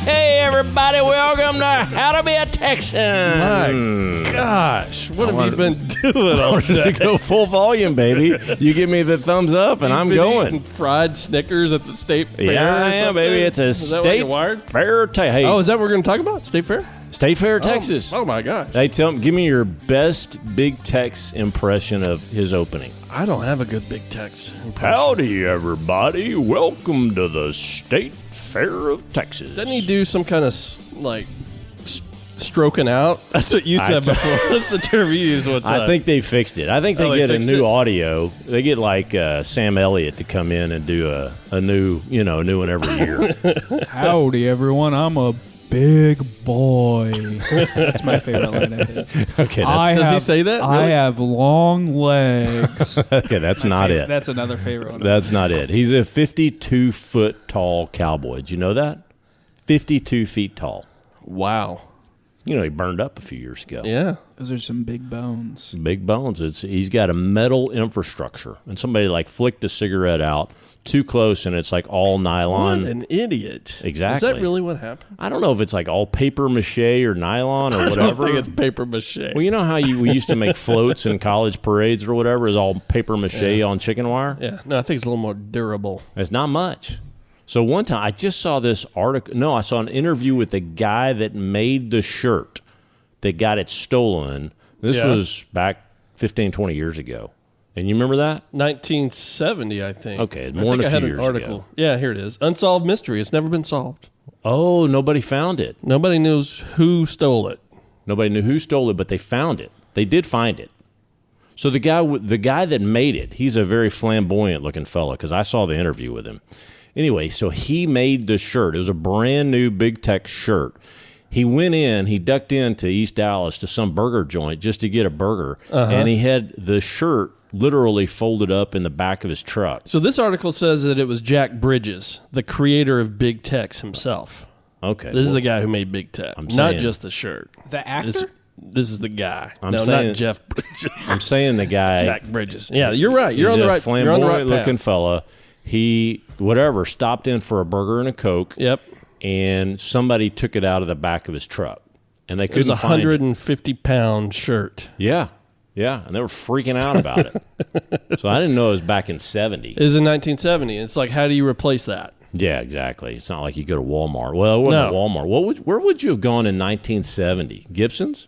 Hey, everybody, welcome to How to Be a Texan. My gosh, what have you been doing all day? To go full volume, baby. You give me the thumbs up, and I'm going. Fried Snickers at the state fair. Yeah, I am, baby. It's a state fair. Hey, oh, is that what we're going to talk about? State fair? State Fair, Texas. Oh my gosh. Hey, give me your best Big Tex impression of his opening. I don't have a good Big Tex impression. Howdy, everybody. Welcome to the State Fair of Texas. Doesn't he do some kind of, stroking out? That's what you said before. That's the term you used one time. I think they fixed it. I think they get a new audio. They get Sam Elliott to come in and do a new one every year. Howdy, everyone. I'm a big boy. That's my favorite line of his. Okay, does he say that? I have long legs. Okay, that's not it. That's another favorite one. That's not it. He's a 52-foot tall cowboy. Did you know that? 52 feet tall. Wow. He burned up a few years ago. Yeah. Those are some big bones. Big bones. He's got a metal infrastructure. And somebody flicked a cigarette out too close, and it's all nylon. What an idiot. Exactly. Is that really what happened? I don't know if it's all paper mache or nylon or whatever. I don't think it's paper mache. Well, you know how we used to make floats in college parades or whatever? It's all paper mache on chicken wire? Yeah. No, I think it's a little more durable. It's not much. So one time, I just saw this article. No, I saw an interview with the guy that made the shirt that got it stolen. This was back 15, 20 years ago. And you remember that? 1970, I think. Okay, more than a few years ago. Yeah, here it is. Unsolved mystery. It's never been solved. Oh, nobody found it. Nobody knows who stole it. Nobody knew who stole it, but they found it. They did find it. So the guy that made it, he's a very flamboyant-looking fella because I saw the interview with him. Anyway, so he made the shirt. It was a brand new Big Tex shirt. He ducked into East Dallas to some burger joint just to get a burger, and he had the shirt literally folded up in the back of his truck. So this article says that it was Jack Bridges, the creator of Big Tex himself. Okay. This is the guy who made Big Tex, not just the shirt. The actor? This is the guy. Not Jeff Bridges. I'm saying the guy. Jack Bridges. Yeah, you're right. You're on the right path. He's a flamboyant-looking fella. He, stopped in for a burger and a Coke. Yep. And somebody took it out of the back of his truck. And they couldn't find it. It was a 150-pound shirt. Yeah. Yeah, and they were freaking out about it. So I didn't know it was back in 70. It was in 1970. It's how do you replace that? Yeah, exactly. It's not like you go to Walmart. Well, it wasn't Walmart. Where would you have gone in 1970? Gibson's?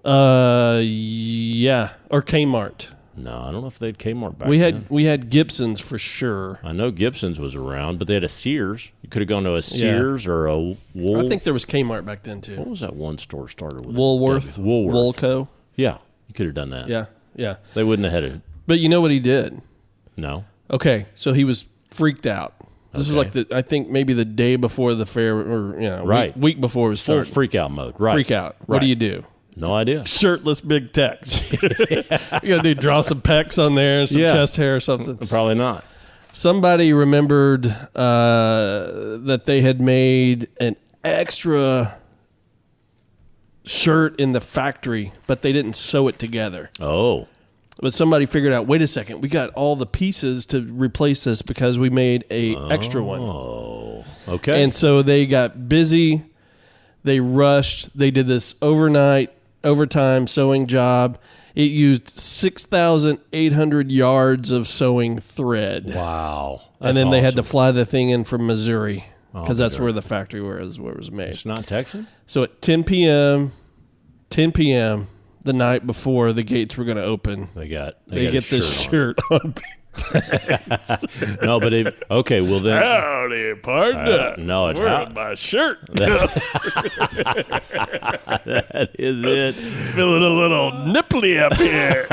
Yeah, or Kmart. No, I don't know if they had Kmart back then. We had Gibson's for sure. I know Gibson's was around, but they had a Sears. You could have gone to a Sears or a Wool. I think there was Kmart back then too. What was that one store started with? Woolworth. Woolco. Yeah, you could have done that. Yeah. They wouldn't have had it. But you know what he did? No. Okay, so he was freaked out. This was I think maybe the day before the fair, or week before it was full started. freak out mode. Right. Freak out. What do you do? No idea. Shirtless Big Tex. You gotta draw some pecs on there, some chest hair or something. Probably not. Somebody remembered that they had made an extra shirt in the factory, but they didn't sew it together. Oh. But somebody figured out, wait a second, we got all the pieces to replace this because we made a extra one. Oh. Okay. And so they got busy. They rushed. They did this overtime sewing job. It used 6,800 yards of sewing thread. Wow. And then they had to fly the thing in from Missouri because that's where the factory was made. It's not Texan? So at 10 p.m., the night before the gates were going to open, they get this shirt on. No, but okay, well then. Howdy, partner. No, it's wearing my shirt. That is it. Feeling a little nipply up here.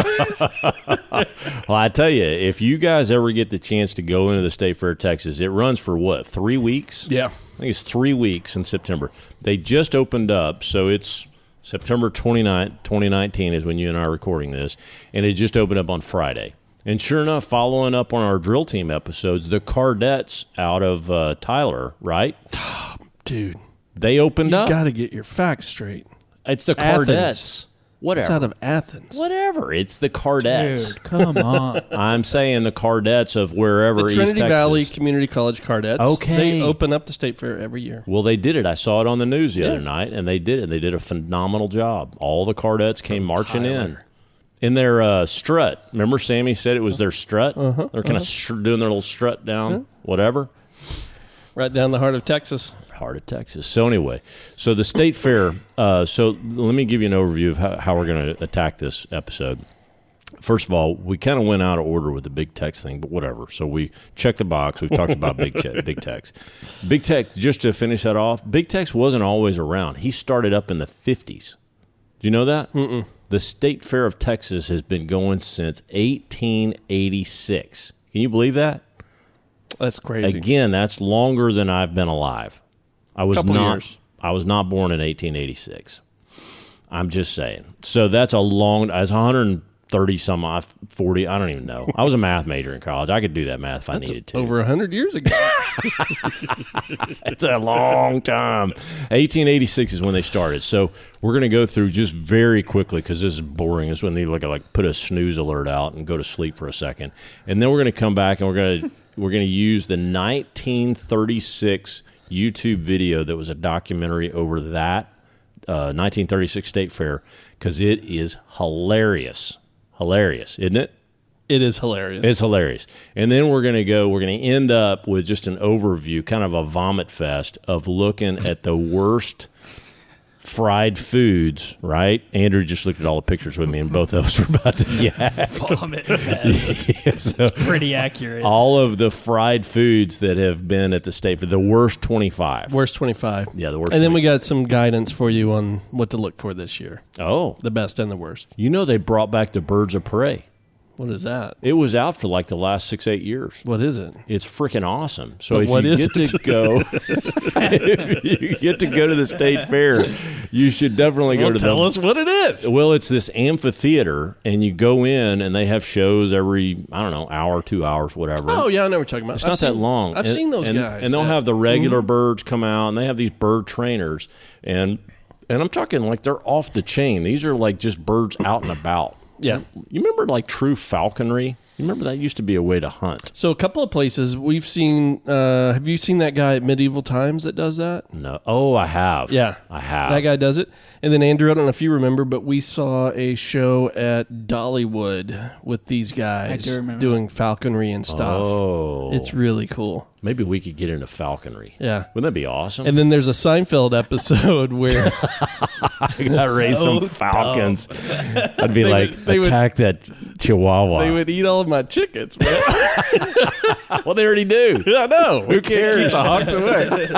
Well, I tell you, if you guys ever get the chance to go into the State Fair of Texas, it runs for what, 3 weeks? Yeah. I think it's 3 weeks in September. They just opened up, so it's September 29th, 2019 is when you and I are recording this, and it just opened up on Friday. And sure enough, following up on our drill team episodes, the Cardettes out of Tyler, right? Dude. They opened up. You got to get your facts straight. It's the Cardettes. Whatever. It's out of Athens. Whatever. It's the Cardettes. Dude, come on. I'm saying the Cardettes of wherever The East Trinity Texas. Valley Community College Cardettes. Okay. They open up the state fair every year. Well, they did it. I saw it on the news the other night, and they did it. They did a phenomenal job. All the Cardettes came marching in their strut. Remember Sammy said it was their strut? They're kind of doing their little strut down, whatever. Right down the heart of Texas. Heart of Texas. So anyway, so the state fair. So let me give you an overview of how we're going to attack this episode. First of all, we kind of went out of order with the Big Tex thing, but whatever. So we checked the box. We've talked about Big Tex. Big Tex, just to finish that off, Big Tex wasn't always around. He started up in the 50s. Do you know that? Mm-mm. The State Fair of Texas has been going since 1886. Can you believe that? That's crazy. Again, that's longer than I've been alive. I was Couple not. years. I was not born in 1886. I'm just saying. So that's a long. As 130 some odd 40. I don't even know. I was a math major in college. I could do that math if I needed to. Over 100 years ago. It's a long time. 1886 is when they started. So we're going to go through just very quickly because this is boring. It's when they like put a snooze alert out and go to sleep for a second, and then we're going to come back and we're going to use the 1936 YouTube video that was a documentary over that 1936 State Fair because it is hilarious. Hilarious, isn't it? It is hilarious. It's hilarious. And then we're going to end up with just an overview, kind of a vomit fest of looking at the worst fried foods, right? Andrew just looked at all the pictures with me, and both of us were about to yak. Vomit fest. Yeah, so It's pretty accurate. all of the fried foods that have been at the state for the worst 25. Worst 25. Yeah, the worst. And then we 25. got some guidance for you on what to look for this year. Oh, The best and the worst. you know they brought back the birds of prey. What is that? It was out for like the last 6-8 years. What is it? It's freaking awesome. So But if what you is get to go, if you get to go to the state fair, you should definitely go to tell us what it is. Well, it's this amphitheater, and you go in, and they have shows every, I don't know, hour, 2 hours, whatever. Oh, yeah, I know what you're talking about. It's not that long. I've seen those guys. And they'll have the regular birds come out, and they have these bird trainers. And I'm talking like they're off the chain. These are like just birds out and about. Yeah. You remember like true falconry? You remember that used to be a way to hunt? So a couple of places we've seen. Have you seen that guy at Medieval Times that does that? No. Oh, I have. Yeah. I have. That guy does it. And then Andrew, I don't know if you remember, but we saw a show at Dollywood with these guys do remember. doing falconry and stuff. Oh. It's really cool. Maybe we could get into falconry. Yeah. Wouldn't that be awesome? And then there's a Seinfeld episode where I gotta raise some falcons. I'd be like, they would- attack that chihuahua. they would eat all of my chickens, man. Well, they already do. I know. We can't cares? keep the hawks away.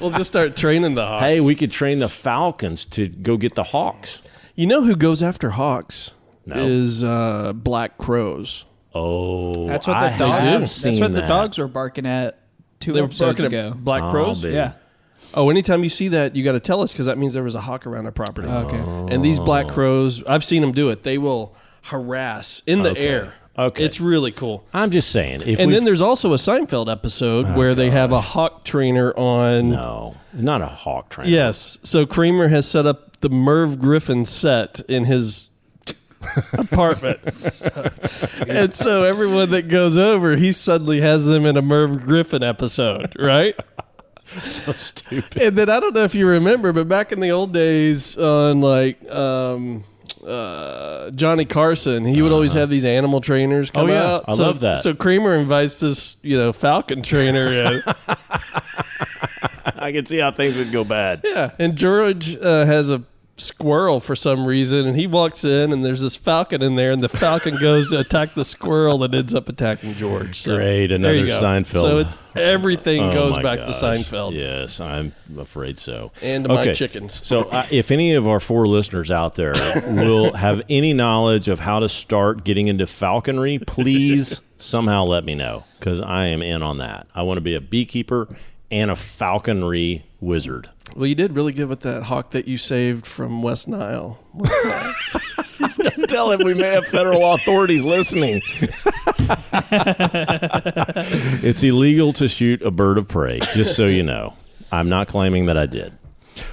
We'll just start training the hawks. Hey, we could train the falcons to go get the hawks. You know who goes after hawks? No. Is black crows. Oh, That's what I the dogs. have That's seen what the that. dogs were barking at two They were episodes barking ago. at black Oh, crows. baby. Yeah. Oh, anytime you see that, you got to tell us because that means there was a hawk around our property. Okay. And these black crows, I've seen them do it. They will harass in the Okay. air. Okay. It's really cool. I'm just saying. If And we've- then there's also a Seinfeld episode where they have a hawk trainer on. no, not a hawk trainer. Yes. So Kramer has set up the Merv Griffin set in his apartment. And so everyone that goes over, he suddenly has them in a Merv Griffin episode, right? So stupid. And then I don't know if you remember, but back in the old days on like Johnny Carson, he would always have these animal trainers come Oh, yeah. out. I love that. So Kramer invites this, falcon trainer in. I can see how things would go bad. Yeah, and George has a squirrel for some reason, and he walks in, and there's this falcon in there, and the falcon goes to attack the squirrel that ends up attacking George. So, Great, there another you go. Everything So it's everything goes my back to gosh. Seinfeld Yes, I'm afraid so. and to my chickens. So if any of our 4 listeners out there will have any knowledge of how to start getting into falconry, please somehow let me know because I am in on that. I want to be a beekeeper and a falconry wizard. Well, you did really good with that hawk that you saved from West Nile. Tell him we may have federal authorities listening. It's illegal to shoot a bird of prey, just so you know. I'm not claiming that I did.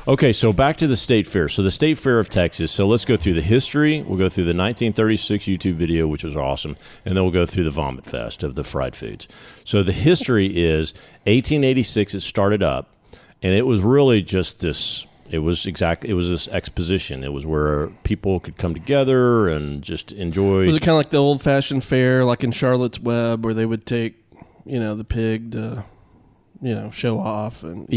Okay, so back to the State Fair. So the State Fair of Texas. So let's go through the history. We'll go through the 1936 YouTube video, which was awesome, and then we'll go through the Vomit Fest of the fried foods. So the history is 1886 it started up, and it was really just this. It was this exposition. It was where people could come together and just enjoy. Was it kind of like the old-fashioned fair, like in Charlotte's Web, where they would take, the pig to, show off and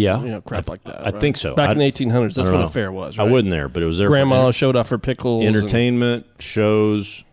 crap like that? I think so. Back in the 1800s, that's what a fair was. Right? I wasn't there, but it was there. Grandma showed off her pickles. Entertainment, shows,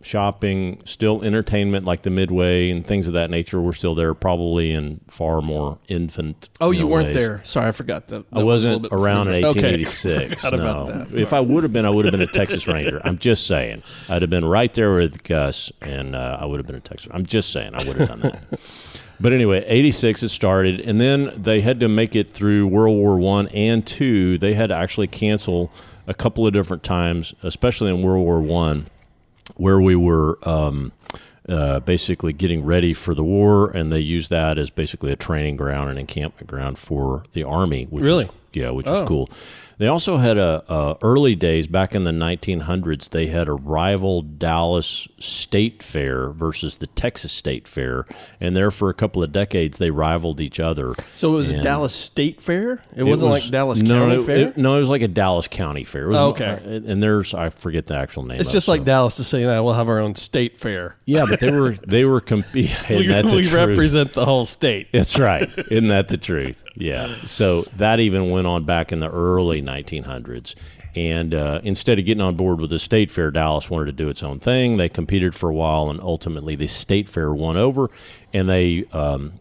shopping, still entertainment like the Midway and things of that nature were still there, probably in far more infant. Oh, you weren't ways. there. Sorry, I forgot that. I wasn't around in 1886. Okay. No. About that. If I would have been, I would have been a Texas Ranger. I'm just saying. I'd have been right there with Gus, and I would have been a Texas. I'm just saying. I would have done that. But anyway, 86 it started, and then they had to make it through World War I and II. They had to actually cancel a couple of different times, especially in World War I, where we were basically getting ready for the war, and they used that as basically a training ground and encampment ground for the Army. Which really? Which was cool. They also had early days back in the 1900s. They had a rival Dallas State Fair versus the Texas State Fair, and there for a couple of decades they rivaled each other. So it was a Dallas State Fair. It wasn't like Dallas County Fair. It was like a Dallas County Fair. It was, okay. And I forget the actual name. It's just like Dallas to say, we'll have our own state fair. Yeah, but they were competing. We represent the whole state. That's right. Isn't that the truth? Yeah. So that even went on back in the early 1900s. And instead of getting on board with the State Fair, Dallas wanted to do its own thing. They competed for a while, and ultimately the State Fair won over, and they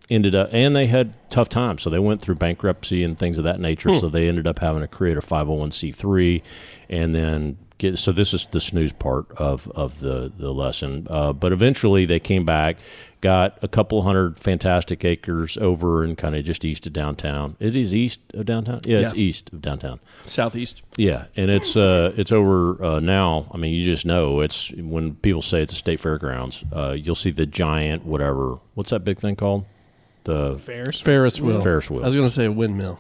ended up, and they had tough times. So they went through bankruptcy and things of that nature. So they ended up having to create a 501c3, and then so this is the snooze part of the lesson. But eventually they came back, got a couple hundred fantastic acres over and kind of just east of downtown. It is east of downtown? Yeah, it's east of downtown. Southeast. Yeah, and it's over now. I mean, you just know it's when people say it's a state fairgrounds, you'll see the giant whatever. What's that big thing called? The Ferris wheel. Ferris wheel. I was going to say a windmill.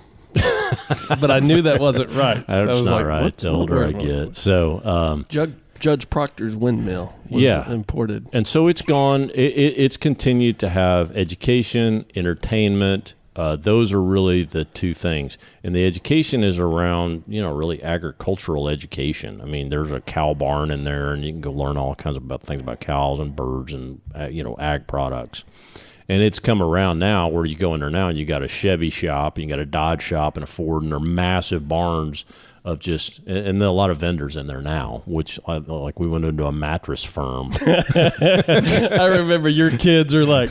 But I knew that wasn't right. That's so I was not like, right. The older I get. So Judge Proctor's windmill was imported. And so it's gone. It's continued to have education, entertainment. Those are really the two things. And the education is around, really agricultural education. I mean, there's a cow barn in there, and you can go learn all kinds of things about cows and birds and, ag products. And it's come around now where you go in there now and you got a Chevy shop, and you got a Dodge shop and a Ford, and they're massive barns of and there are a lot of vendors in there now, which like we went into a mattress firm. I remember your kids are like,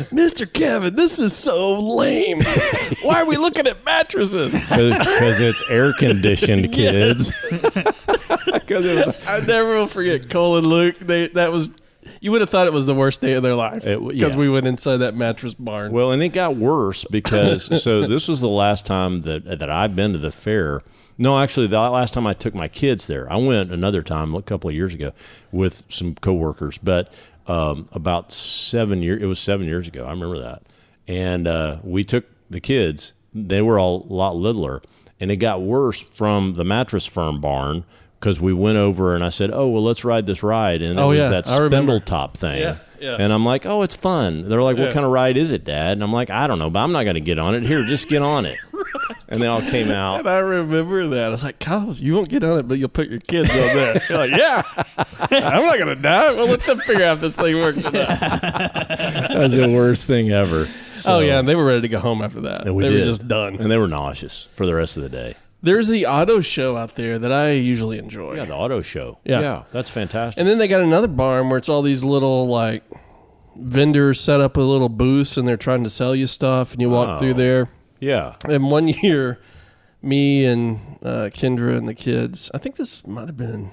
Mr. Kevin, this is so lame. Why are we looking at mattresses? Because it's air conditioned, kids. I never will forget Cole and Luke. You would have thought it was the worst day of their life because we went inside that mattress barn. Well, and it got worse because so this was the last time that I've been to the fair. No, actually, the last time I took my kids there, I went another time a couple of years ago with some coworkers, but about 7 years. It was 7 years ago. I remember that, and we took the kids. They were all a lot littler, and it got worse from the mattress firm barn. Because we went over and I said, let's ride this ride. And it was that spindle top thing. Yeah. And I'm like, it's fun. They're like, what kind of ride is it, Dad? And I'm like, I don't know, but I'm not going to get on it. Here, just get on it. And they all came out. And I remember that. I was like, Kyle, you won't get on it, but you'll put your kids on there. You're like, yeah. I'm not going to die. Well, let them figure out if this thing works or not. That was the worst thing ever. So, and they were ready to go home after that. They were just done. And they were nauseous for the rest of the day. There's the auto show out there that I usually enjoy. Yeah, the auto show. Yeah, that's fantastic. And then they got another barn where it's all these little vendors set up a little booths and they're trying to sell you stuff, and you walk through there. Yeah. And one year, me and Kendra and the kids, I think this might have been,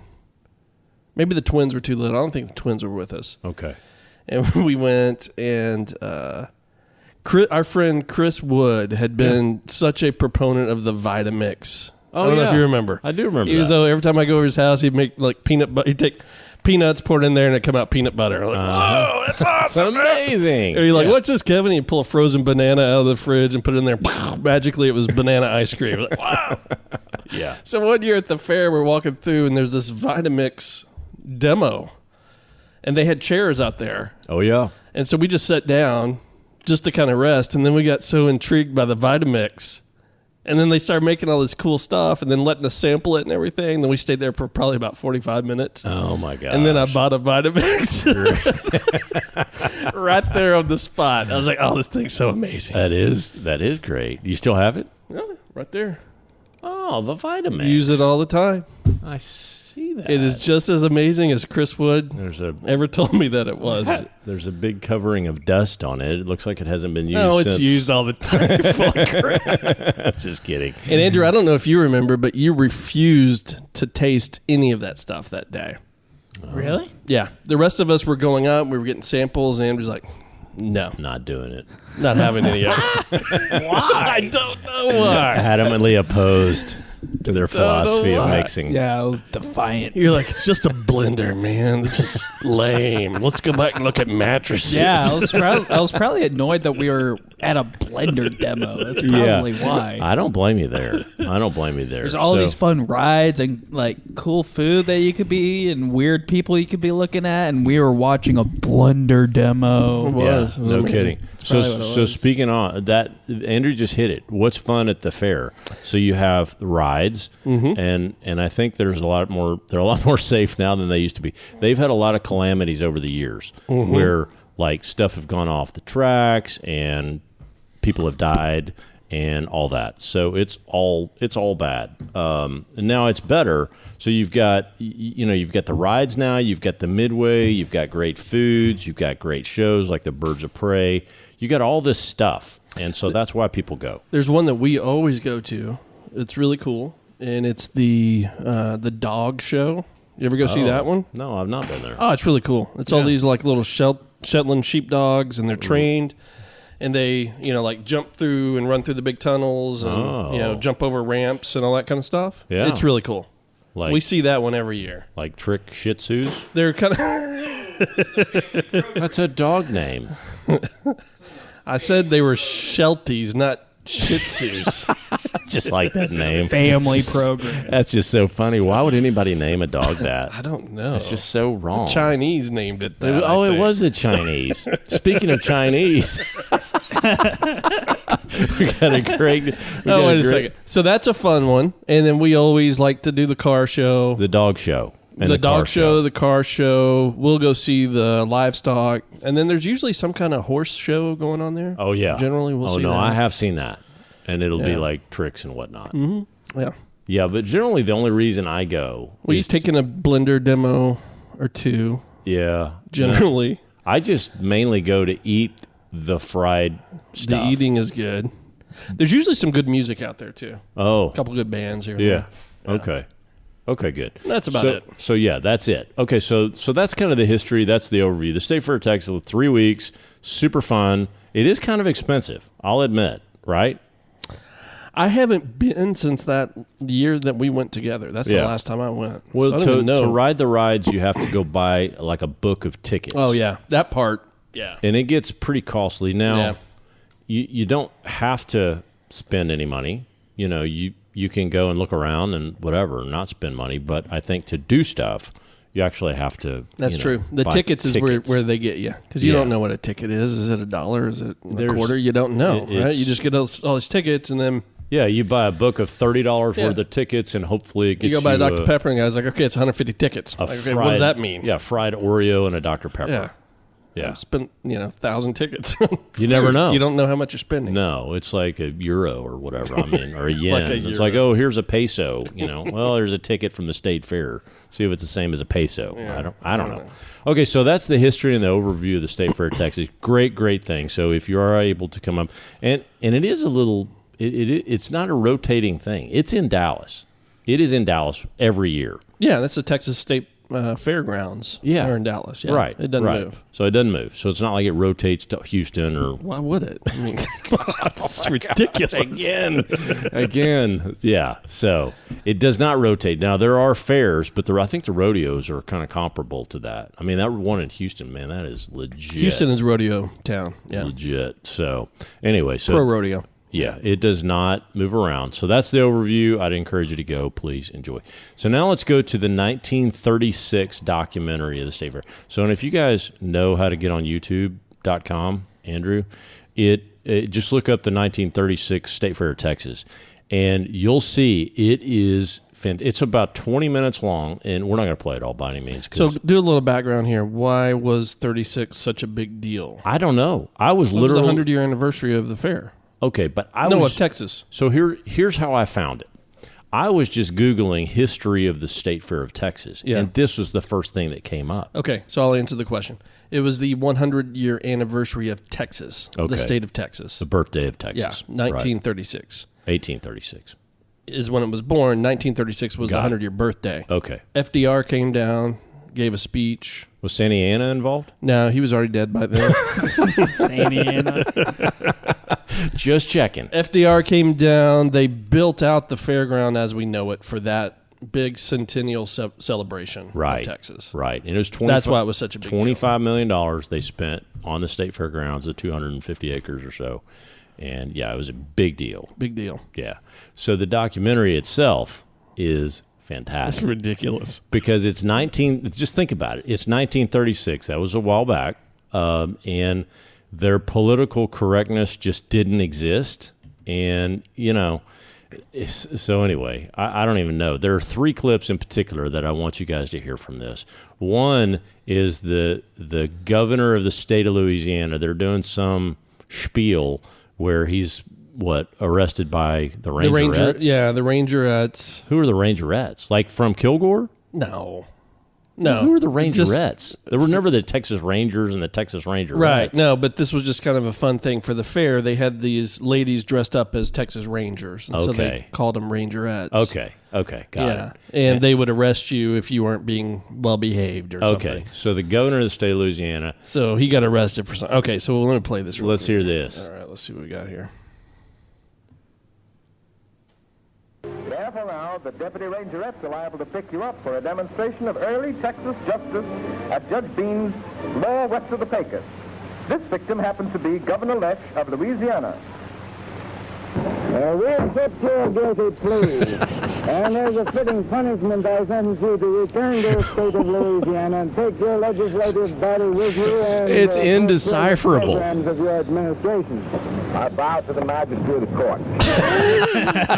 maybe the twins were too little. I don't think the twins were with us. Okay. And we went and our friend Chris Wood had been such a proponent of the Vitamix. I don't know if you remember. I do remember. Every time I go over his house, he'd make peanut butter. He'd take peanuts poured in there, and it come out peanut butter. I'm like, whoa, that's awesome. Amazing. Or you're like, what's this, Kevin? You pull a frozen banana out of the fridge and put it in there. Magically, it was banana ice cream. Like, wow. Yeah. So one year at the fair, we're walking through, and there's this Vitamix demo, and they had chairs out there. Oh, yeah. And so we just sat down just to kind of rest, and then we got so intrigued by the Vitamix. And then they started making all this cool stuff and then letting us sample it and everything. Then we stayed there for probably about 45 minutes. Oh, my God. And then I bought a Vitamix right there on the spot. I was like, oh, this thing's so amazing. That is great. You still have it? Yeah, right there. Oh, the Vitamix. Use it all the time. I see that. It is just as amazing as Chris Wood ever told me that it was. There's a big covering of dust on it. It looks like it hasn't been used No, it's since. used all the time. Full of crap. Just kidding. And Andrew, I don't know if you remember, but you refused to taste any of that stuff that day. Really? Yeah. The rest of us were going up. We were getting samples, and Andrew's like, no, Not doing it. not having any of it. Why? I don't know why. Adamantly opposed to their philosophy of mixing. Yeah, I was defiant. You're like, it's just a blender, man. This is lame. Let's go back and look at mattresses. Yeah, I was probably annoyed that we were at a blender demo. That's probably why. I don't blame you there. There's all these fun rides and like cool food that you could be and weird people you could be looking at, and we were watching a blender demo. It was. It was no amazing. kidding. So speaking on that, Andrew just hit it. What's fun at the fair? So you have rides, and I think there's a lot more. They're a lot more safe now than they used to be. They've had a lot of calamities over the years where like stuff have gone off the tracks and people have died and all that. So it's all bad. And now it's better. So you've got you've got the rides now. You've got the midway. You've got great foods. You've got great shows like the Birds of Prey. You got all this stuff, and so that's why people go. There's one that we always go to. It's really cool, and it's the dog show. You ever go see that one? No, I've not been there. Oh, it's really cool. It's all these like little Shetland sheepdogs, and they're trained, and they like jump through and run through the big tunnels, and jump over ramps and all that kind of stuff. Yeah. It's really cool. Like We see that one every year. like trick Shih Tzus. They're kind of. That's a dog name. I said they were Shelties, not Shih Tzus. Just like that name. Family program. That's just so funny. Why would anybody name a dog that? I don't know. It's just so wrong. Chinese named it that. It was the Chinese. Speaking of Chinese, we got a great. Wait a second. So that's a fun one, and then we always like to do the car show, The dog show. And the car dog show, the car show. We'll go see the livestock, and then there's usually some kind of horse show going on there. Oh yeah. Generally, we'll see. Oh no, that. I have seen that, and it'll be Yeah. like tricks and whatnot. Yeah. Yeah, but generally the only reason I go. We've is taken a blender demo or two. Yeah. Generally, I just mainly go to eat the fried stuff. the eating is good. There's usually some good music out there too. Oh. A couple good bands here. and Yeah. there. Okay. Okay, good. That's about it. So yeah, that's it. Okay, so that's kind of the history. That's the overview. The State Fair of Texas, 3 weeks, super fun. It is kind of expensive, I'll admit, right? I haven't been since that year that we went together. That's the Yeah. last time I went. Well, So I don't even know. to ride the rides, you have to go buy like a book of tickets. Oh yeah, that part. Yeah. And it gets pretty costly. Now, Yeah. you don't have to spend any money. You can go and look around and whatever, not spend money. But I think to do stuff, you actually have to. That's true. The buy tickets is where they get you, because you Yeah. don't know what a ticket is. Is it $1? Is it a There's- quarter? You don't know, right? it's- You just get all these tickets, and then Yeah, you buy a book of $30 Yeah. worth of tickets, and hopefully it you gets go buy a you Dr. Pepper, and the guy's like, okay, it's 150 tickets. a Like, okay, fried, what does that mean? Yeah, fried Oreo and a Dr. Pepper. Yeah. Yeah. Spent 1,000 tickets. You never know. You don't know how much you're spending. No, it's like a euro or whatever. I mean, or a yen. Like a It's euro. like, oh, here's a peso. Well, there's a ticket from the state fair. See if it's the same as a peso. Yeah. I don't know. Okay, so that's the history and the overview of the State Fair of Texas. Great thing. So if you are able to come up, and it is a little, it's not a rotating thing. It's in Dallas. It is in Dallas every year. Yeah, that's the Texas State fairgrounds. Yeah. Here in Dallas. Yeah. Right. It doesn't move. So it doesn't move. So it's not like it rotates to Houston or. Why would it? I mean, it's ridiculous. Again. Yeah. So it does not rotate. Now, there are fairs, but I think the rodeos are kind of comparable to that. I mean, that one in Houston, man, that is legit. Houston is rodeo town. Yeah. Legit. So anyway. Pro rodeo. Yeah, it does not move around. So that's the overview. I'd encourage you to go. Please enjoy. So now let's go to the 1936 documentary of the State Fair. So, and if you guys know how to get on YouTube.com, Andrew, it just look up the 1936 State Fair of Texas, and you'll see it is it's about 20 minutes long, and we're not going to play it all by any means. So do a little background here. Why was 36 such a big deal? I don't know. I was literally the 100-year anniversary of the fair. Okay, but of Texas. So here's how I found it. I was just Googling history of the State Fair of Texas, and this was the first thing that came up. Okay, so I'll answer the question. It was the 100-year anniversary of Texas, the state of Texas. The birthday of Texas. Yeah, 1936. Right. 1836. Is when it was born. 1936 was the 100-year birthday. Okay. FDR came down, gave a speech. Was Santa Ana involved? No, he was already dead by then. Santa Ana. Just checking. FDR came down. They built out the fairground as we know it for that big centennial celebration of Texas. Right. And it was that's why it was such a big $25 million they spent on the state fairgrounds of 250 acres or so. And, yeah, it was a big deal. Big deal. Yeah. So the documentary itself is fantastic. It's ridiculous. Because it's just think about it. It's 1936. That was a while back. And their political correctness just didn't exist. And, so anyway, I don't even know. There are 3 clips in particular that I want you guys to hear from this. One is the governor of the state of Louisiana. They're doing some spiel where he's arrested by the Rangerettes? The Rangerettes. Who are the Rangerettes? Like from Kilgore? No. Who are the Rangerettes? There were never the Texas Rangers and the Texas Rangerettes. Right. No, but this was just kind of a fun thing for the fair. They had these ladies dressed up as Texas Rangers, and so they called them Rangerettes. Okay, got it. And they would arrest you if you weren't being well-behaved or something. Okay, so the governor of the state of Louisiana. So he got arrested for something. Okay, so let me play this. Let's hear this. All right, let's see what we got here. Careful now, the deputy rangerettes are liable to pick you up for a demonstration of early Texas justice at Judge Bean's law west of the Pecos. This victim happens to be Governor Lesh of Louisiana. We accept your guilty plea, and there's a fitting punishment I sentence you to return to the state of Louisiana and take your legislative body with you. And, it's indecipherable. Programs of your administration. I bow to the magistrate of the court.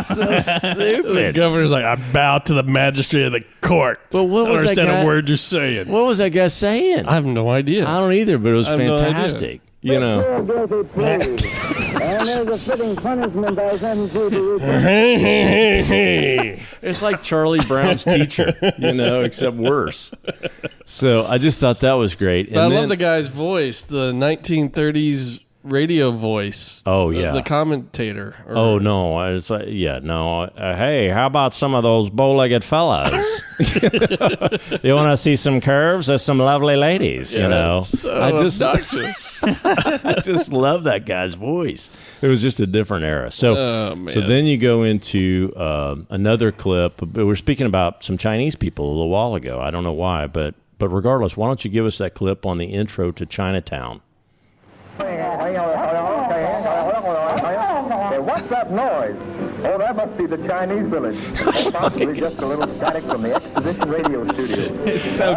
So stupid. The governor's like, I bow to the magistrate of the court. But what was that guy? I understand a word you're saying. What was that guy saying? I have no idea. I don't either, but it was fantastic. Your guilty plea, and there's a fitting punishment I sentence you to return. It's like Charlie Brown's teacher, except worse. So I just thought that was great. And I love the guy's voice, the 1930s radio voice. Oh, yeah. The commentator. Oh, no. It's like, hey, how about some of those bow-legged fellas? You want to see some curves? There's some lovely ladies, So I just love that guy's voice. It was just a different era. So then you go into another clip. We were speaking about some Chinese people a little while ago. I don't know why, but regardless, why don't you give us that clip on the intro to Chinatown? Hey, what's that noise? Oh, that must be the Chinese village. Or possibly just a little static from the exposition radio studio.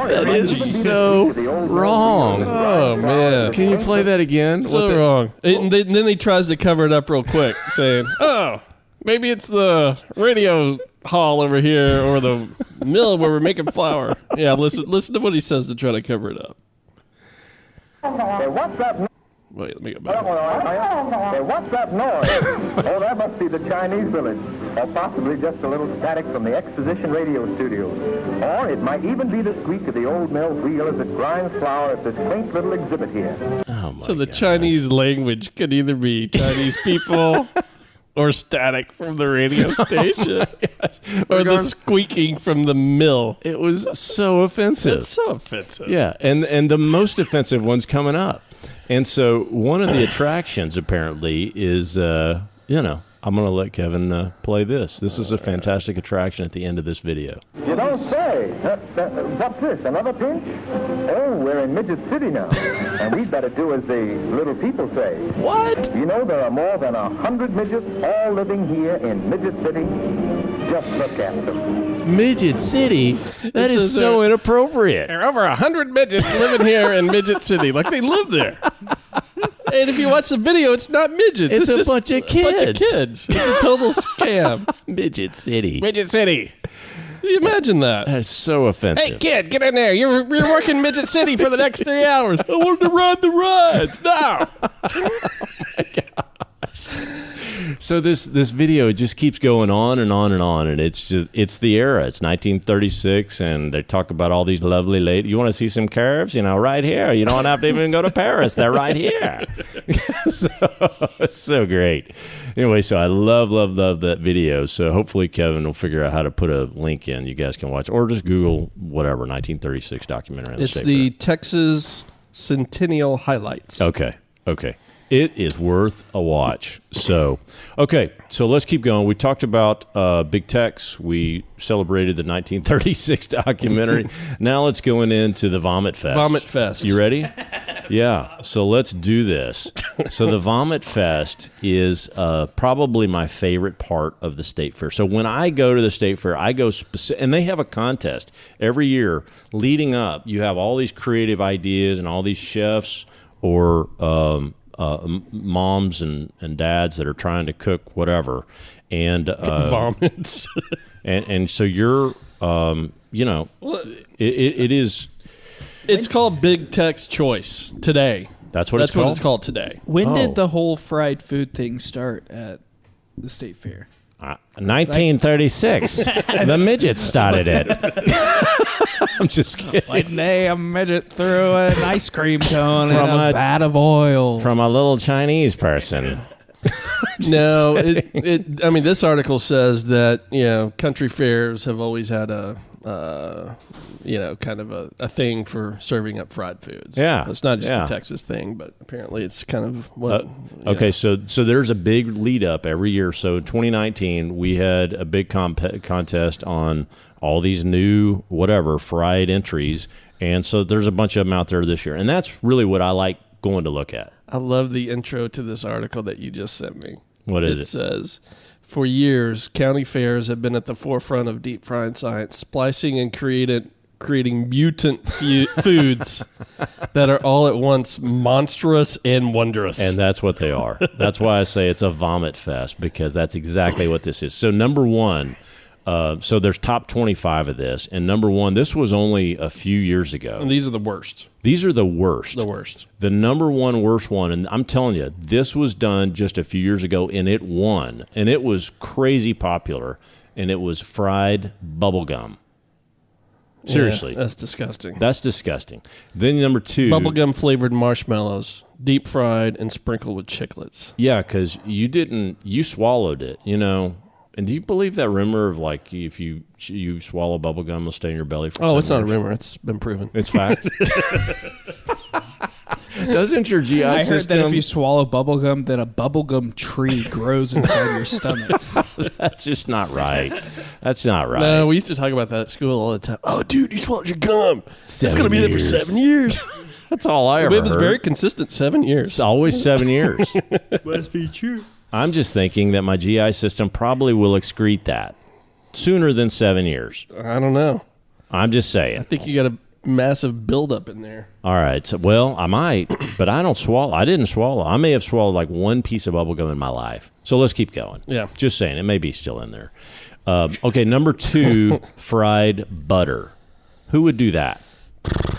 That is so wrong. Oh, man. Can you play that again? So wrong. And then he tries to cover it up real quick, saying, oh, maybe it's the radio hall over here or the mill where we're making flour. Yeah, listen to what he says to try to cover it up. Hey, what's that noise? Wait, let me go back. Hey, what's that noise? Oh, that must be the Chinese village. Or possibly just a little static from the exposition radio studio. Or it might even be the squeak of the old mill wheel as it grinds flour at this quaint little exhibit here. Oh, my So the gosh. Chinese language could either be Chinese people or static from the radio station, or the squeaking from the mill. It was so offensive. It's so offensive. Yeah, and the most offensive one's coming up. And so one of the attractions apparently is, I'm going to let Kevin play this. This is a fantastic attraction at the end of this video. You don't say. What's this, another pinch? Oh, we're in Midget City now. And we'd better do as the little people say. What? You know there are more than 100 midgets all living here in Midget City. Just look at them. Midget City? That is so inappropriate. There are over 100 midgets living here in Midget City. Like they live there. And if you watch the video, it's not midgets. It's a just bunch of kids. It's a total scam. Midget City. Midget City. Can you imagine that? That is so offensive. Hey, kid, get in there. You're working Midget City for the next 3 hours. I want to ride the rides. No. So this video just keeps going on and on and on, and it's the era. It's 1936, and they talk about all these lovely ladies. You want to see some curves? Right here. You don't have to even go to Paris. They're right here. So it's so great. Anyway, so I love that video. So hopefully Kevin will figure out how to put a link in. You guys can watch, or just Google whatever 1936 documentary. It's the Texas Centennial Highlights. Okay. It is worth a watch. So let's keep going. We talked about Big Tex. We celebrated the 1936 documentary. Now let's go into the Vomit Fest. Vomit Fest. You ready? Yeah. So let's do this. So the Vomit Fest is probably my favorite part of the State Fair. So when I go to the State Fair, I go and they have a contest every year leading up. You have all these creative ideas and all these chefs or moms and dads that are trying to cook whatever, and vomits, and so you're it is. It's called Big Tex Choice today. That's what it's called today. When did the whole fried food thing start at the State Fair? 1936. The midgets started it. I'm just kidding. One day a midget threw an ice cream cone in a vat of oil. From a little Chinese person. No, I mean, this article says that, country fairs have always had a kind of a thing for serving up fried foods. Yeah. It's not just a Texas thing, but apparently it's kind of what. Okay, so there's a big lead up every year. So 2019, we had a big contest on all these new fried entries. And so there's a bunch of them out there this year. And that's really what I like going to look at. I love the intro to this article that you just sent me. What is it? It says, for years, county fairs have been at the forefront of deep frying science, splicing and creating mutant foods that are all at once monstrous and wondrous. And that's what they are. That's why I say it's a vomit fest, because that's exactly what this is. So number one, so there's top 25 of this, and number one, this was only a few years ago. And these are the worst. These are the worst. The worst. The number one worst one, and I'm telling you, this was done just a few years ago, and it won. And it was crazy popular, and it was fried bubblegum. Seriously. Yeah, that's disgusting. That's disgusting. Then number two. Bubblegum flavored marshmallows, deep fried and sprinkled with chiclets. Yeah, because you swallowed it, And do you believe that rumor of if you swallow bubble gum, it'll stay in your belly for 7 years? It's not a rumor. It's been proven. It's fact. Doesn't your GI I heard system... that if you swallow bubblegum, then a bubblegum tree grows inside your stomach. That's just not right. That's not right. No, we used to talk about that at school all the time. Oh, dude, you swallowed your gum. It's going to be there for 7 years. That's all I ever It was heard. very consistent, 7 years. It's always 7 years. Must be true. I'm just thinking that my GI system probably will excrete that sooner than 7 years. I don't know. I'm just I saying. think you got a massive buildup in there. All right. So, well, I might, but I don't swallow. I didn't swallow. I may have swallowed one piece of bubble gum in my life. So let's keep going. Yeah. Just saying. It may be still in there. Okay. Number two, fried butter. Who would do that?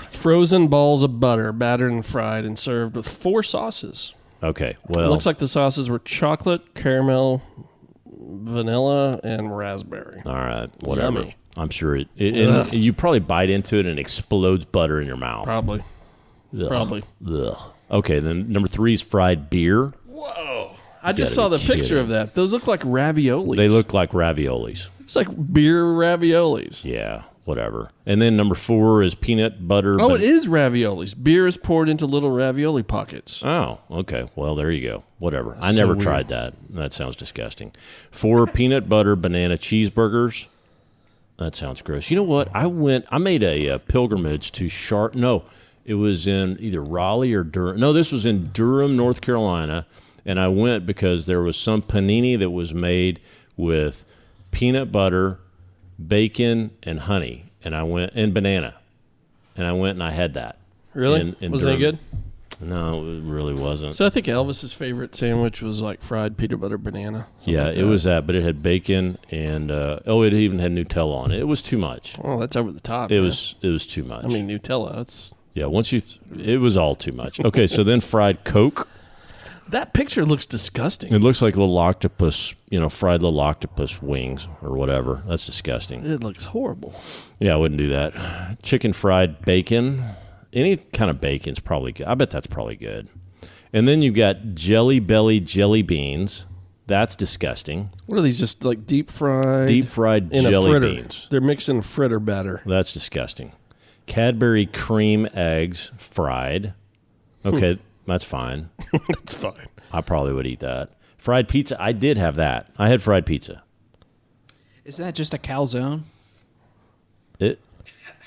Frozen balls of butter, battered and fried, and served with 4 sauces. Okay. It Well, looks like the sauces were chocolate, caramel, vanilla, and raspberry. all right. Whatever. Yummy. I'm sure and you probably bite into it and it explodes butter in your mouth. Probably. Ugh. Probably. Ugh. Okay. Then number 3 is fried beer. Whoa. I just gotta saw the be picture kidding. of that. Those look like raviolis. They look like raviolis. It's like beer raviolis. Yeah, whatever. And then number 4 is peanut butter. Oh, it is raviolis. Beer is poured into little ravioli pockets. Oh, okay. Well, there you go. Whatever. I so never weird. tried that. That sounds disgusting. 4 peanut butter banana cheeseburgers. That sounds gross. You know what? I made a pilgrimage to No, it was in either Raleigh or Durham. No, this was in Durham, North Carolina. And I went because there was some panini that was made with peanut butter, bacon, and honey. And banana. And I went and I had that. Really? In Was it Durham. good? No, it really wasn't. So I think Elvis's favorite sandwich was like fried peanut butter banana. Yeah, it was that, but it had bacon and it even had Nutella on it. It was too much. Oh, that's over the top. It man. was too much. I mean, Nutella. It's it was all too much. Okay, so then fried Coke. that picture looks disgusting. It looks like little octopus, fried little octopus wings or whatever. That's disgusting. It looks horrible. Yeah, I wouldn't do that. Chicken fried bacon. Any kind of bacon's probably good. I bet that's probably good. And then you've got Jelly Belly jelly beans. That's disgusting. What are these? Just like deep fried? Deep fried in a jelly fritter. beans. They're mixing fritter batter. That's disgusting. Cadbury cream eggs fried. Okay, that's fine. That's fine. I probably would eat that. Fried pizza. I did have that. I had fried pizza. Isn't that just a calzone? It.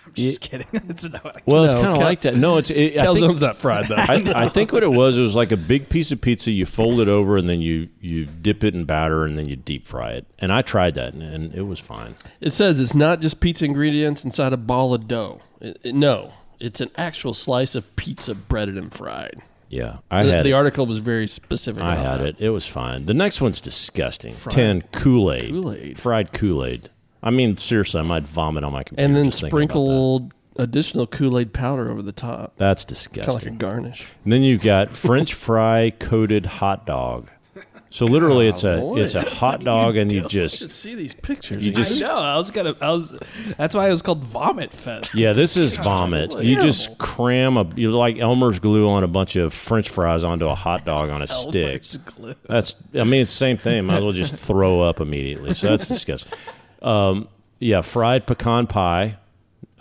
I'm just kidding. It's no. Well, it's No, kind of like that. No, it's. I think, Calzone's not fried though. I think what it was like a big piece of pizza. You fold it over and then you dip it in batter and then you deep fry it. And I tried that and it was fine. It says it's not just pizza ingredients inside a ball of dough. No, it's an actual slice of pizza breaded and fried. Yeah, I had The it. article was very specific. I about had that. it. It was fine. The next one's disgusting. Fried 10 Kool-Aid. Kool-Aid. Fried Kool-Aid. I mean, seriously, I might vomit on my computer. And then just thinking about that. sprinkled additional Kool-Aid powder over the top. That's Kind of like a disgusting. garnish. And then you've got French fry coated hot dog. So literally, it's a hot dog, and you just See these pictures. You just- I know. That's why it was called Vomit Fest. yeah. This is vomit. You just cram you like Elmer's glue on a bunch of French fries onto a hot dog on a stick. Elmer's glue. It's the same thing. Might as well just throw up immediately. So that's disgusting. Yeah, fried pecan pie.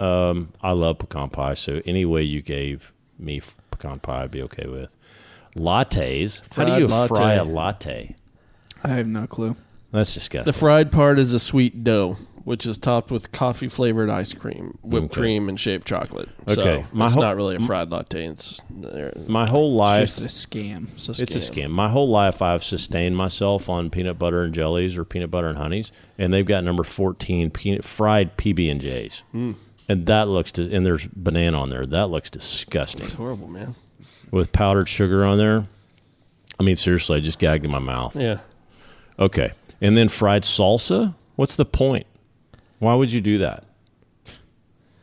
I love pecan pie. So any way you gave me pecan pie, I'd be okay with. Lattes. How do Fried you latte. fry a latte? I have no clue. That's disgusting. The fried part is a sweet dough, which is topped with coffee-flavored ice cream, whipped Okay. cream, and shaved chocolate. Okay. So it's not really a fried latte. It's My whole life, Just a scam. So it's a scam. My whole life, I've sustained myself on peanut butter and jellies or peanut butter and honeys, and they've got number 14 fried PB&Js, and that looks and there's banana on there. That looks disgusting It's horrible, man. with powdered sugar on there. I mean, seriously, I just gagged in my mouth. Yeah. Okay, and then fried salsa. What's the point? Why would you do that?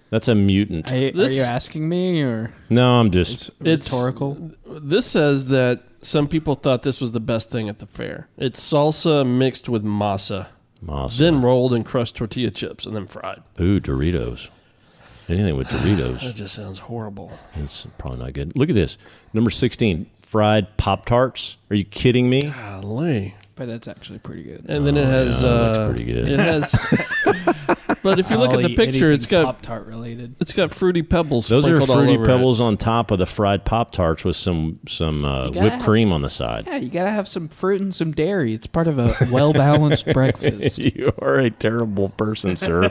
That's a mutant. Are This- you asking me or No, I'm just. It's rhetorical? This says that some people thought this was the best thing at the fair. It's salsa mixed with masa, Masa. then rolled in crushed tortilla chips, and then fried. Ooh, Doritos. Anything with Doritos. That just sounds horrible. It's probably not good. Look at this. Number 16, fried Pop-Tarts. Are you kidding me? Golly. But that's actually pretty good. And then it has. yeah, that's pretty good. It has. But if you look at the picture, it's got Pop-Tart related. Fruity Pebbles. Those are sprinkled all Fruity over Pebbles on top of the fried Pop-Tarts with some whipped have- cream on the side. Yeah, you gotta have some fruit and some dairy. It's part of a well-balanced breakfast. You are a terrible person, sir.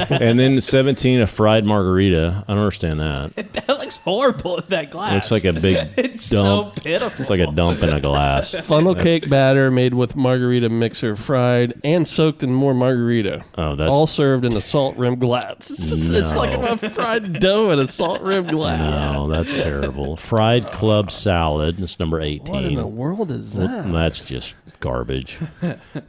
And then 17, a fried margarita. I don't understand that. That looks horrible in that glass. Looks like a big It's dump. so pitiful. It's like a dump in a glass. Funnel cake batter made with margarita mixer, fried and soaked in more margarita. Oh, that's all served in a salt rimmed glass. It's like a fried dough in a salt rimmed glass. no, that's terrible. Fried club salad. That's number 18. What in the world is that? That's just garbage.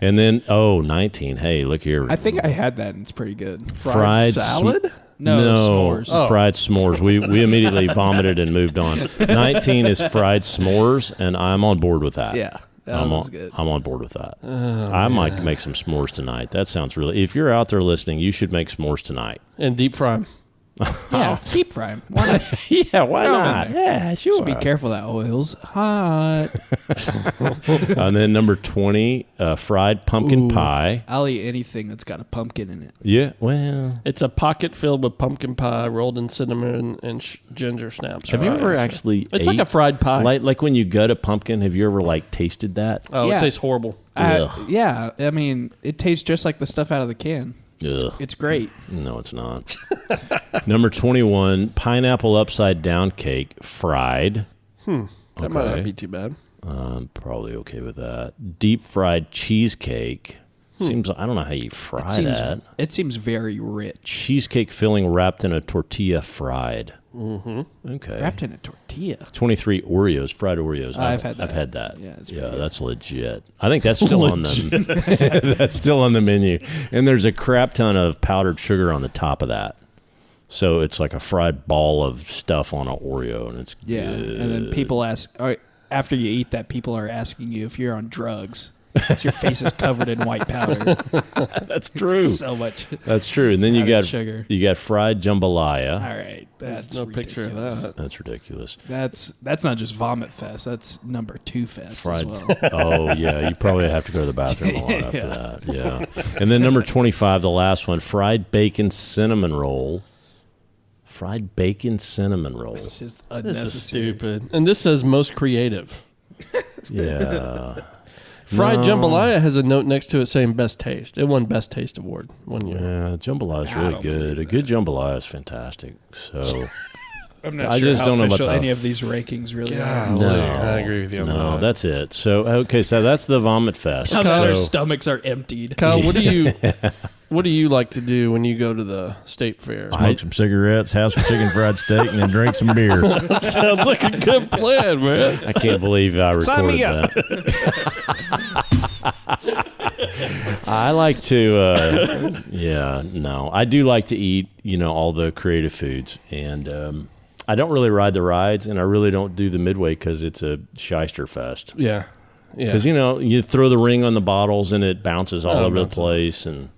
And then 19. Hey, look here. I think I had that and it's pretty good. fried salad? No, s'mores. Oh. Fried s'mores. We immediately vomited and moved on. 19 is fried s'mores, and I'm on board with that. Yeah, that I'm was on, good. I'm on board with that. I might make some s'mores tonight. That sounds really. If you're out there listening, you should make s'mores tonight. And deep fry 'em. Yeah, deep fry them. Why not? Yeah, why Throw 'em in not? there. Yeah, sure. Just be careful, that oil's hot. And then number 20, fried pumpkin pie. I'll eat anything that's got a pumpkin in it. Yeah, well, It's a pocket filled with pumpkin pie, rolled in cinnamon and ginger snaps. have you Right. ever actually? It's like a fried pie. like when you gut a pumpkin? Have you ever like tasted that? Oh, Yeah. it tastes horrible. Ugh. Yeah, I mean, it tastes just like the stuff out of the can. Ugh. It's great. No, it's not. Number 21, pineapple upside down cake, fried. That might not be too bad. I'm probably okay with that. Deep fried cheesecake. Seems I don't know how you fry that. It seems very rich. Cheesecake filling wrapped in a tortilla, fried. Mm-hmm. Okay. Wrapped in a tortilla. 23 Oreos, fried Oreos. I've had that. I've had that. Yeah, it's pretty good. That's legit. I think that's still on the that's still on the menu. And there's a crap ton of powdered sugar on the top of that. So it's like a fried ball of stuff on an Oreo, and it's Yeah, good. and then people ask, after you eat that, people are asking you if you're on drugs. 'Cause your face is covered in white powder. That's true. So much. That's true. And then you Powdered got sugar. You got fried jambalaya. All right, There's that's no ridiculous. picture of that. That's ridiculous. That's not just vomit fest. That's number 2 fest Fried. as well. Oh yeah, you probably have to go to the bathroom a lot after that. Yeah. And then number 25, the last one, fried bacon cinnamon roll. Fried bacon cinnamon roll. It's just This unnecessary. is stupid. And this says most creative. Yeah. Fried No. jambalaya has a note next to it saying best taste. It won best taste award one year. Yeah, jambalaya is really good. A good jambalaya is fantastic. So I'm not I sure just how don't know about official the- any of these rankings really are. no, I agree with you on no, that. that's it. So okay, so that's the vomit fest. Now that our So, stomachs are emptied. Kyle, what do you like to do when you go to the state fair? Smoke some cigarettes, have some chicken fried steak, and then drink some beer. Sounds like a good plan, man. I can't believe I Sign recorded me up. that. I like to, I do like to eat, all the creative foods. And I don't really ride the rides, and I really don't do the Midway because it's a shyster fest. Yeah. Yeah. Because, you throw the ring on the bottles and it bounces all Oh, over the bounces. place. And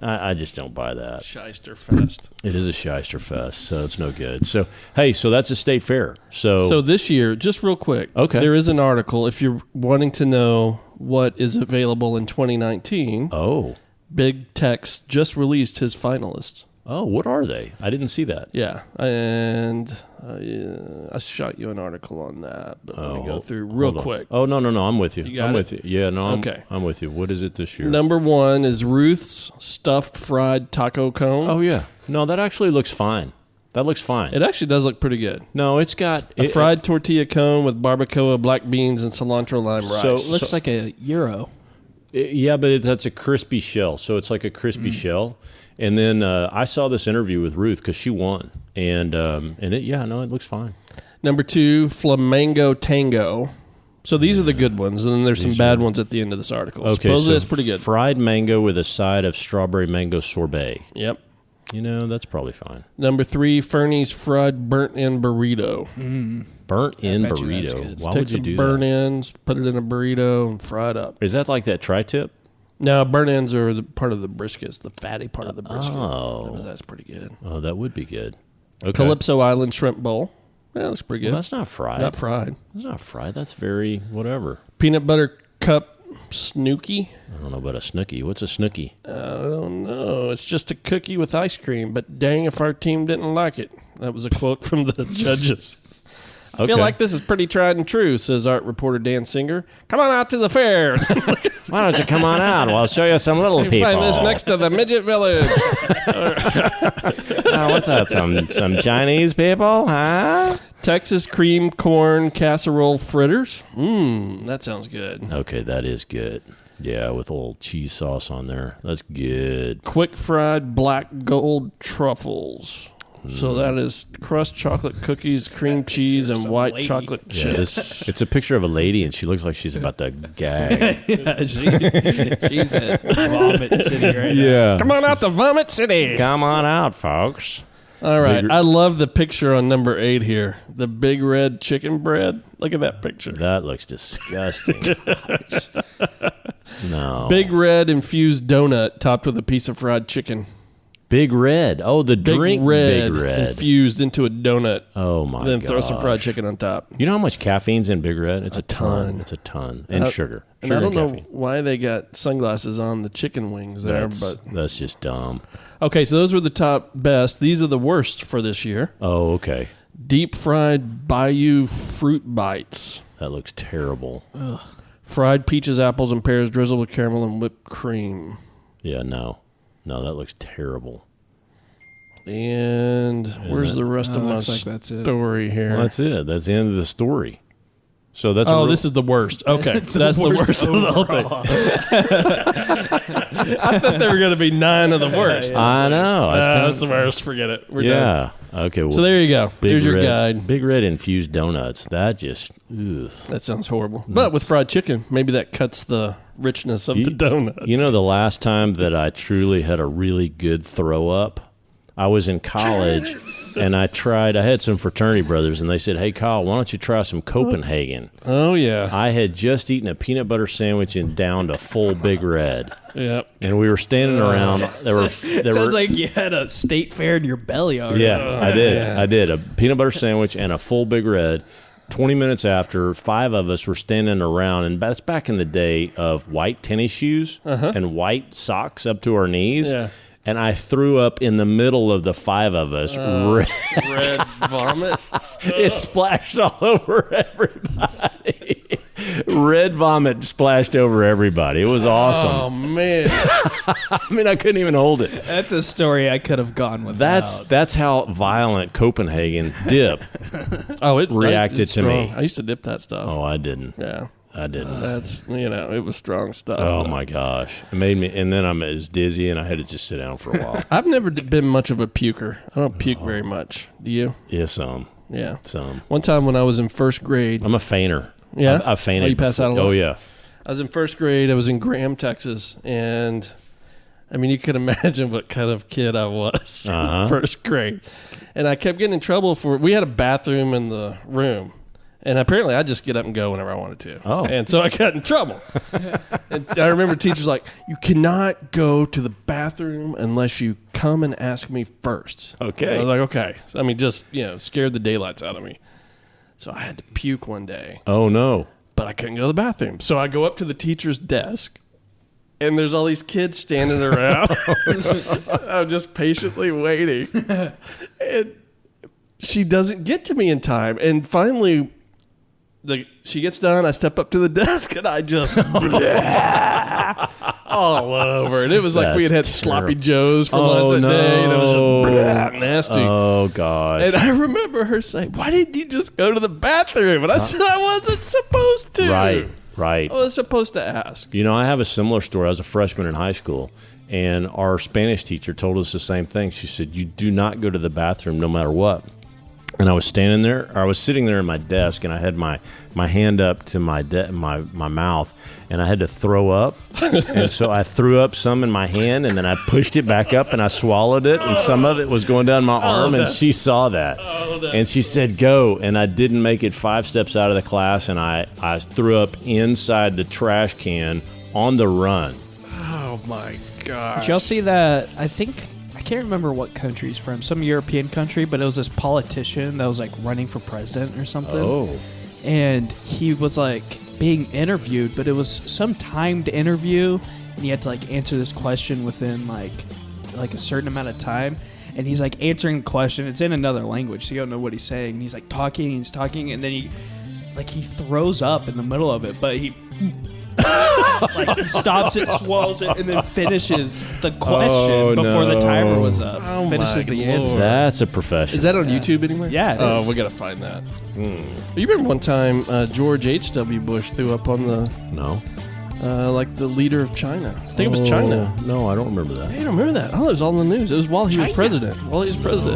I just don't buy that. Shyster Fest. It is a shyster fest, so it's no good. So, hey, that's a state fair. So this year, just real quick, Okay. there is an article. If you're wanting to know what is available in 2019, Oh, Big Tex just released his finalists. what are they? I didn't see that. Yeah, and I shot you an article on that, but let me go through real Hold on. quick. Oh, no, I'm with you. You got I'm it? with you. Yeah, no, Okay. I'm with you. What is it this year? Number 1 is Ruth's stuffed fried taco cone. Oh, yeah. No, that actually looks fine. That looks fine. It actually does look pretty good. No, it's got A fried tortilla cone with barbacoa, black beans, and cilantro lime rice. So- Looks like a gyro. yeah, but that's a crispy shell. So it's like a crispy shell. And then I saw this interview with Ruth because she won. And it looks fine. Number 2, Flamingo Tango. So these are the good ones, and then there's some bad ones at the end of this article. Okay, Supposedly so it's pretty good. Fried mango with a side of strawberry mango sorbet. Yep. That's probably fine. Number 3, Fernie's fried burnt-in burrito. Burnt-in bet you that's burrito. good. Why Take would you some do burnt-ins, put it in a burrito, and fry it up. that? Is that like that tri-tip? No, burnt-ins are the part of the briskets, the fatty part of the brisket. Oh. That's pretty good. Oh, that would be good. Okay. Calypso Island shrimp bowl. Yeah, looks pretty good. Well, that's not fried. Not fried. That's not fried. That's very whatever. Peanut butter cup snooky. I don't know about a snooky. What's a snooky? I don't know. It's just a cookie with ice cream, but dang if our team didn't like it. That was a quote from the judges. I feel Okay. like this is pretty tried and true, says art reporter Dan Singer. Come on out to the fair. Why don't you come on out? Well, I'll show you some little You people. find this next to the midget village. Oh, what's that? Some Chinese people, huh? Texas cream corn casserole fritters. That sounds good. Okay, that is good. Yeah, with a little cheese sauce on there. That's good. Quick fried black gold truffles. So that is crust chocolate cookies, cream cheese, and white lady. chocolate Yeah, chips. it's a picture of a lady, and she looks like she's about to gag. She's at Vomit City right now. Yeah. Come on out to Vomit City. Come on out, folks. All right. Big- I love the picture on number 8 here. The big red chicken bread. Look at that picture. That looks disgusting. No. Big red infused donut topped with a piece of fried chicken. Big Red. Oh, the drink Big Red. Infused into a donut. Oh, my God. Then throw some fried chicken on top. You know how much caffeine's in Big Red? It's a ton. It's a ton. And sugar. And I don't know why they got sunglasses on the chicken wings there, but that's just dumb. Okay, so those were the top best. These are the worst for this year. Oh, okay. Deep fried Bayou fruit bites. That looks terrible. Ugh. Fried peaches, apples, and pears drizzled with caramel and whipped cream. Yeah, no, that looks terrible. And where's the rest of my story here? Well, that's it. That's the end of the story. So that's this is the worst. Okay, that's the worst of the whole thing. I thought there were going to be 9 of the worst. I know. That's the worst. Forget it. We're done. Okay. Well, so there you go. Here's your guide. Big Red infused donuts. That just that sounds horrible. But with fried chicken, maybe that cuts the richness of the donut. You know, the last time that I truly had a really good throw up, I was in college, and I had some fraternity brothers, and they said, hey, Kyle, why don't you try some Copenhagen? Oh, yeah. I had just eaten a peanut butter sandwich and downed a full Big Red. Yep. And we were standing around. Sounds like you had a state fair in your belly already. Yeah, I did. Yeah. I did. A peanut butter sandwich and a full Big Red. 20 minutes after, 5 of us were standing around, and that's back in the day of white tennis shoes and white socks up to our knees. Yeah. And I threw up in the middle of the 5 of us. Red vomit? It splashed all over everybody. Red vomit splashed over everybody. It was awesome. Oh, man. I mean, I couldn't even hold it. That's a story I could have gone without. That's how violent Copenhagen dip it reacted to me. I used to dip that stuff. Oh, I didn't. Yeah. I didn't. That's, it was strong stuff. Oh, my gosh. It made me, and then I was dizzy, and I had to just sit down for a while. I've never been much of a puker. I don't puke very much. Do you? Yeah, some. Yeah. Some. One time when I was in first grade. I'm a fainter. Yeah? I fainted. Oh, you pass out a lot? Oh, yeah. I was in first grade. I was in Graham, Texas, and I mean, you could imagine what kind of kid I was in first grade. And I kept getting in trouble we had a bathroom in the room. And apparently, I'd just get up and go whenever I wanted to. Oh. And so I got in trouble. And I remember teachers like, you cannot go to the bathroom unless you come and ask me first. Okay. And I was like, okay. So, I mean, just, scared the daylights out of me. So I had to puke one day. Oh, no. But I couldn't go to the bathroom. So I go up to the teacher's desk, and there's all these kids standing around. I'm just patiently waiting. And she doesn't get to me in time. And finally, she gets done. I step up to the desk, and I just all over. And it was like we had sloppy joes for lunch that day. And it was just nasty. Oh, gosh. And I remember her saying, why didn't you just go to the bathroom? And I said, I wasn't supposed to. Right. I was supposed to ask. I have a similar story. I was a freshman in high school, and our Spanish teacher told us the same thing. She said, you do not go to the bathroom no matter what. And I was sitting there in my desk, and I had my hand up to my mouth, and I had to throw up. And so I threw up some in my hand, and then I pushed it back up, and I swallowed it, and some of it was going down my arm, and she saw that. And she said, go. And I didn't make it 5 steps out of the class, and I threw up inside the trash can on the run. Oh, my God. Did y'all see that? I can't remember what country he's from, some European country, but it was this politician that was like running for president or something. Oh. And he was like being interviewed, but it was some timed interview, and he had to like answer this question within like a certain amount of time. And he's like answering the question. It's in another language, so you don't know what he's saying. And he's like talking, and then he throws up in the middle of it, but he he stops it, swallows it, and then finishes the question before the timer was up. Finishes the answer. That's a professional. Is that on YouTube anyway? Yeah, it is. We gotta find that. You remember one time George H.W. Bush threw up on the the leader of China. I think it was China. No, I don't remember that. Hey, I don't remember that. Oh, it was all in the news. It was while he was president.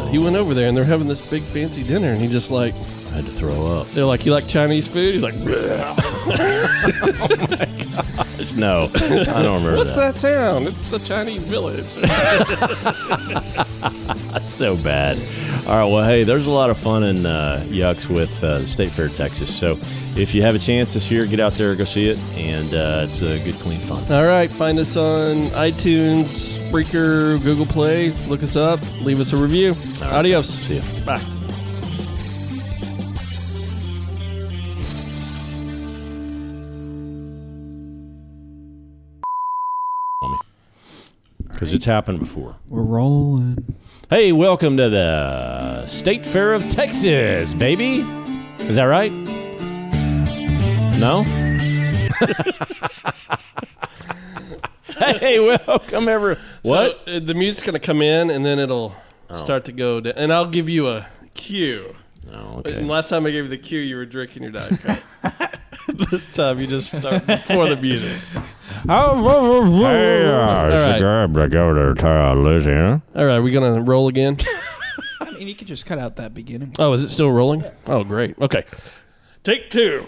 He went over there, and they're having this big fancy dinner, and he just I had to throw up. They're like, you like Chinese food? He's like, oh my gosh, no, I don't remember What's that sound? It's the Chinese village. That's so bad. All right, well, hey, there's a lot of fun in Yucks with the State Fair, Texas. So if you have a chance this year, get out there, go see it, and it's a good, clean fun. All right, find us on iTunes, Spreaker, Google Play. Look us up. Leave us a review. All right. Adios. See ya. Bye. Because it's happened before. We're rolling. Hey, welcome to the State Fair of Texas, baby. Is that right? No? Hey, welcome, everyone. What? So, the music's going to come in, and then it'll start to go down. And I'll give you a cue. Oh, okay. And last time I gave you the cue, you were drinking your Diet Coke. This time you just start before the music. Hey, it's the guy back over there, Louisiana. All right, we going to roll again? I mean, you could just cut out that beginning. Oh, is it still rolling? Oh, great. Okay. Take two.